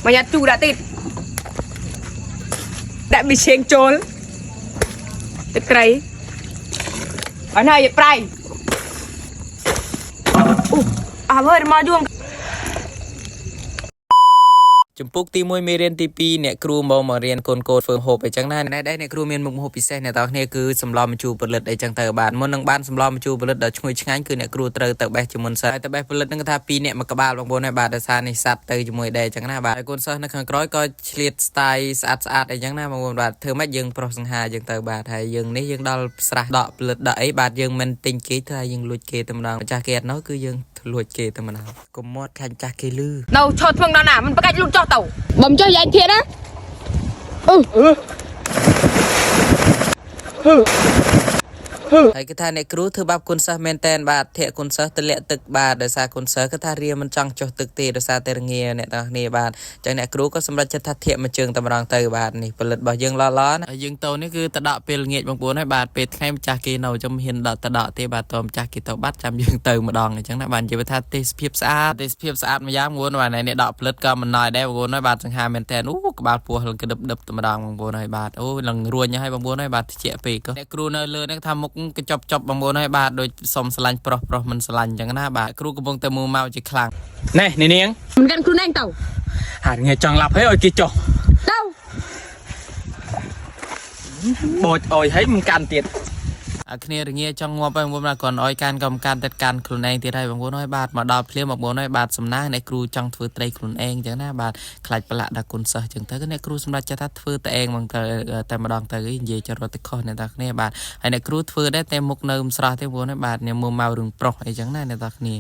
mà nhà chủ đã tịt đã bị xén trốn tịt cái ở này vậy à hơi mà đuông ចំពុកទី1មេរៀនទី2អ្នកគ្រូមករៀនកូនកូនធ្វើហូបអីចឹងណាដែរអ្នកគ្រូមានមុខម្ហូបពិសេសអ្នកទាំងគ្នាគឺសម្លម្ជូរផលិតអីចឹងទៅបាទមុននឹងបានសម្លម្ជូរផលិតដល់ឈ្ងុយឆ្ងាញ់គឺអ្នកគ្រូត្រូវទៅបេះជាមុនសិនហើយទៅបេះផលិតនឹងថា2អ្នកមកក្បាលបងប្អូនហើយបាទដោយសារនេះសัตว์ទៅជាមួយដែរចឹងណាបាទហើយកូនសិស្សនៅខាងក្រោយក៏ឆ្លៀតស្ទាយស្អាតអីចឹងណាបងប្អូនបាទធ្វើម៉េចយើងប្រុសសង្ហាចឹងទៅបាទហើយយើងនេះយើងដល់ស្រះដកផលិតដកអីបាទយើងមិនទិញគេធ្វើឲ្យយើងលួចគេតែម្ដងម្ចាស់គេអត់នោះគឺយើងលួចគេតែម្ដងកុំមាត់ខាញ់ចាស់គេលឺនៅឈរធ្វើដល់ណាមិនប្រកាច់លូតចោះទៅបំចុះយ៉ាងធៀបណាហើយគេថាអ្នកគ្រូធ្វើបាបគុណសិស្សមែនតែនបាទធាក់គុណសិស្សទម្លាក់ទឹកបាទដោយសារគុណសិស្សគេថារៀនមិនចង់ចុះទឹកទេដោយសារតែរងាអ្នកទាំងគ្នាបាទចឹងអ្នកគ្រូក៏សម្រេចចិត្តថាធាក់មួយជើងតែម្ដងទៅបាទនេះផលិតរបស់យើងឡឡណាហើយយើងទៅនេះគឺទៅដកពេលល្ងាចបងប្អូនហើយបាទពេលថ្ងៃម្ចាស់គេនៅចាំហ៊ានដកទៅដកទេបាទតើម្ចាស់គេទៅបាត់ចាំយើងទៅម្ដងអញ្ចឹងណាបាទនិយាយថាទេសភាពស្អាតម្យ៉ាងបងប្អូនបាទអ្នកដកផលិតក៏មិនណយដែរបងប្អូនហើយបាទសង្ហាមែនតែនអូក្បាលពោះលឹងក្តឹបតែម្ដងបងប្អូនហើយបាទអូលឹងរួញហើយបងប្អូនហើយបាទត្រជាក់ពេកអ្នកគ្រូនៅលើនេះថាមុខកញ្ចប់ចប់បងប្អូនហើយបាទដូចសុំស្រឡាញ់ប្រុសមិនស្រឡាញ់អញ្ចឹងណាបាទគ្រូកំពុងតែមើលមកជាខ្លាំងណែនាងមិនកាន់គ្រូណែងទៅហាត់ងាយចង់ឡាប់ហើយឲ្យគេចុះទៅបោចអុយហើយមិនកាន់ទៀតអាគ្នារងាចង់ងាប់ហើយបងប្អូនណាគាត់អុយកាន់ក៏មិនកាន់តែកាន់ខ្លួនឯងទៀតហើយបងប្អូនហើយបាទមកដល់ភ្លាមបងប្អូនហើយបាទសំណាងអ្នកគ្រូចង់ធ្វើត្រីខ្លួនឯងអញ្ចឹងណាបាទខ្លាចប្រឡាក់ដល់គុណសិស្សអញ្ចឹងទៅអ្នកគ្រូសម្រាប់ចិត្តថាធ្វើតែឯងហ្មងតែម្ដងទៅនិយាយចរត់ទៅខុសអ្នកទាំងគ្នាបាទហើយអ្នកគ្រូធ្វើដែរតែមុខនៅមិនស្រស់ទេបងប្អូនហើយបាទញ៉ាំមើលមករឿងប្រុសអីចឹងណាអ្នកទាំងគ្នា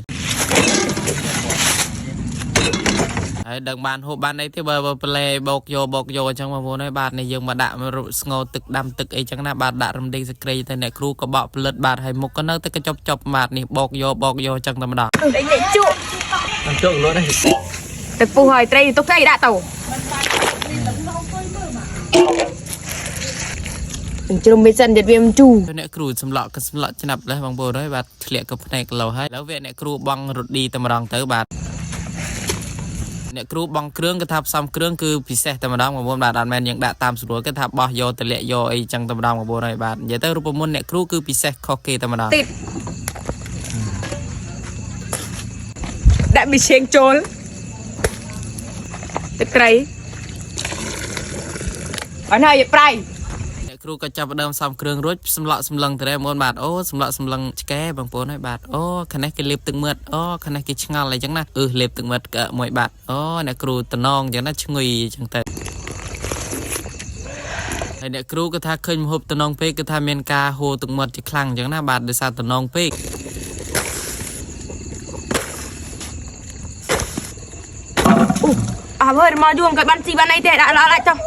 ហើយដឹងបានហូបបានអីទេបើប្លែបោកយកអញ្ចឹងបងប្អូនហើយបាទនេះយើងមកដាក់ស្ងោទឹកដាំទឹកអីចឹងណាបាទដាក់រំដេងសក្រីទៅអ្នកគ្រូក៏បកផលិតបាទហើយមុខក៏នៅតែកញ្ចប់ចប់បាទនេះបោកយកអញ្ចឹងតែម្ដងដេញជក់មិនជក់លុតទេទៅពុះហើយត្រីទុកត្រីដាក់ទៅជ្រុំមិនសិនទៀតវាមិនជូរអ្នកគ្រូសម្លក់ឆ្នាំលេះបងប្អូនហើយបាទធ្លាក់ក៏ភ្នែកលោហើយแล้วអ្នកគ្រូបងរត់ឌីតែម្ដងទៅបាទអ្នកគ្រូបងគ្រឿងគេថាផ្សំគ្រឿងគឺពិសេសតែម្ដងបងប្អូនបាទអត់មែនយើងដាក់តាមស្រួលគេថាបោះយកទម្លាក់យកអីចឹងតែម្ដងបងប្អូនហើយបាទនិយាយទៅរូបមន្តអ្នកគ្រូគឺពិសេសខុសគេតែម្ដងដាក់មីឆេងចូលទឹកត្រីអត់ហើយប្រៃគ្រូក៏ចាប់ដើមសំគ្រឿងរួចសម្លក់សម្លឹងទៅដែរបងប្អូនបាទអូសម្លក់សម្លឹងឆ្កែបងប្អូនហើយបាទអូខាងនេះគេលេបទឹកមើតអូខាងនេះគេឆ្ងល់អីចឹងណាលេបទឹកមើតមួយបាទអូអ្នកគ្រូតំណងចឹងណាឈ្ងុយចឹងទៅហើយអ្នកគ្រូក៏ថាឃើញមហូបតំណងពេកគឺថាមានការហូរទឹកមើតជាខ្លាំងចឹងណាបាទដោយសារតំណងពេកអូហើយមកយួងក៏បានស៊ីបានអីទេដាក់ឡាច់ចុះ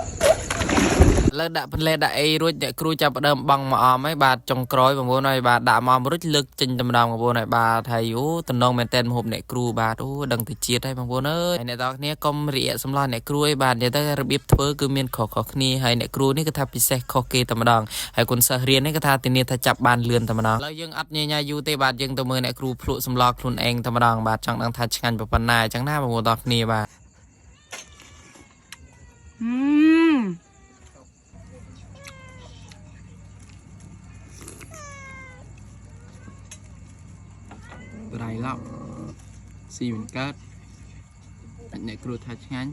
លើដាក់បន្លែដាក់អីរួចអ្នកគ្រូចាប់ដើមបង់មកអមហើយបាទចុងក្រោយបងប្អូនហើយបាទដាក់មករួចលើកចេញតែម្ដងបងប្អូនហើយបាទហើយអូតំណងមែនតែនមហូបអ្នកគ្រូបាទអូដឹងទៅជាតិហើយបងប្អូនអើយអ្នកទាំងគ្នាកុំរៀកសម្លអ្នកគ្រូឯបាទនិយាយទៅរបៀបធ្វើគឺមានខុសគ្នាហើយអ្នកគ្រូនេះគឺថាពិសេសខុសគេតែម្ដងហើយគុណសិស្សរៀននេះគឺថាធានាថាចាប់បានលឿនតែម្ដងឥឡូវយើងអត់ញញ៉ាយូរទេបាទយើងទៅមើលអ្នកគ្រូភ្លក់សម្លខ្លួនឯងតែម្ដងបាទចង់ដឹងថាឆ្ងាញ់ប៉ុណ្ណាអញ្ចឹងណាបងប្អូនទាំងគ្នាបាទไรឡប់ស៊ីមិនកើតអ្នកគ្រូថាឆ្ងាញ់